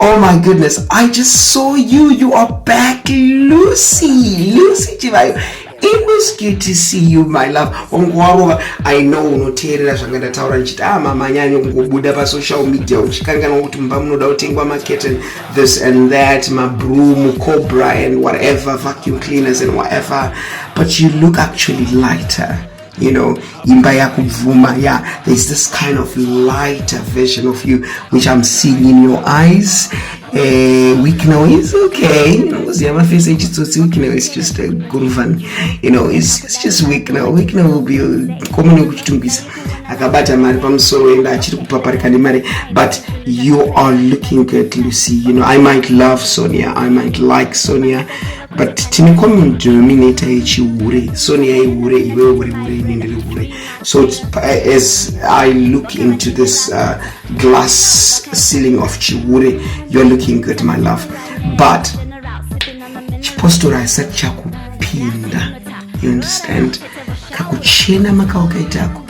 Oh my goodness, I just saw you. You are back, Lucy Chivayo. It was good to see you, my love. I know unoteerera zvangandataura nchiti mama nyanyo kungobuda pa social media uchikangana kuti mba munoda kutengwa market this and that, my broom, cobra and whatever, vacuum cleaners and whatever, but you look actually lighter. You know, imba yakubvuma. Yeah, there's this kind of lighter version of you which I'm seeing in your eyes. Week now is okay. You know, my face week now is just a good fun. You know, it's just week now. Week now will be coming kuchitumbisa. Akabata mari pamusoro enda achiri kupaparika nemari, but you are looking good, Lucy. You know, I might love Sonia, I might like Sonia, but tini common denominator yechihure. Sonia ihure, iwe hure inendele hure. So as I look into this glass ceiling of chihure, you're looking good, my love. But chipostora isati chakupinda, you understand? Kakuchena makawakaitako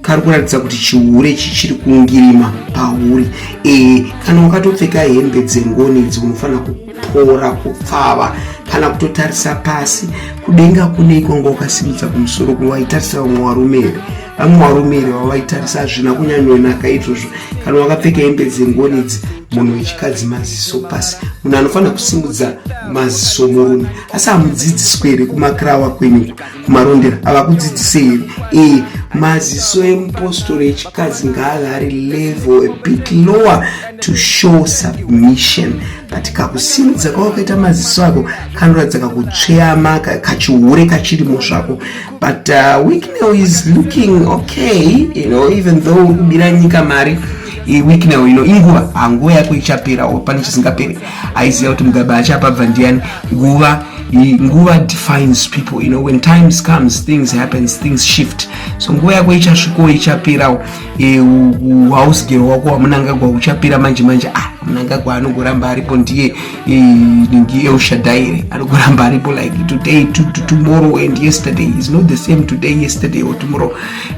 kari kuratidza kuti chihure chichiri kungirima pauri. Kana ukatopfeka hembe dzengoni idzi unofanira kupora, kupfava, kana kutotarisa pasi kudenga kune ikongo ukasimudza kumusoro kuwaitarisa vamwe varume vavaitarisa hazvina kunyanyonaka izvozvo. Kana wakapfeka hembe dzengoni idzi munhu wechikadzi maziso pasi, munhu anofanira kusimudza maziso murume. Asi hamudzidziswe here kumakirawa kwenyu kumarondera, havakudzidzise here? Maziso emupostori echikadzi ngaagare level a bit lower to show submission. But kakusimudza kwawakaita maziso ako kanoratidza kakutsveyama, kachihure kachirimo zvako. But Wiki now is looking okay, you know, even though kubira nyika mari. Week now, you know, inguva nguva yako ichapera pane chisingaperi. Aiziva kuti mugaba achapabva ndiani. Nguva defines people, you know, when times comes, things happens, things shift. So nguva yako ichasvikawo ichapera. House girl wako wamunangagwa uchapera manje munangagwa anogoramba aripo ndiye El Shaddai, anogoramba aripo like today to tomorrow and yesterday is not the same today, yesterday or tomorrow.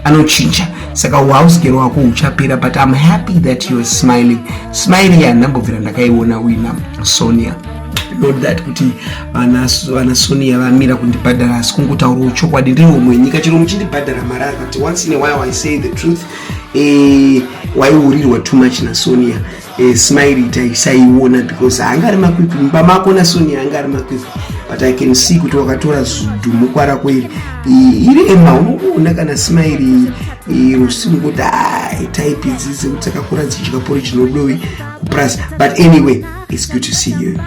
Anochinja. Saka house girl wako uchapera, but I'm happy that you are smiling. Smiling ya nambovira ndakaiona wina Sonia. Not that kuti ana Sonia vamira kundibhadhara, asi kungotaura chokwadi ndiri mwenyika chiro muchindibhadhara marara, but once in a while I say the truth. Waiurirwa too much na Sonia. Smiley taisaiona because angari makwikwi mba mako na Sonia angari makwikwi, but I can see kuti wakatora zudhumu kwara kweri iri ema unoona kana Smiley rusimu kuti type idzise kuti takakura dzichikapori chinodowi kuprasa. But anyway, it's good to see you.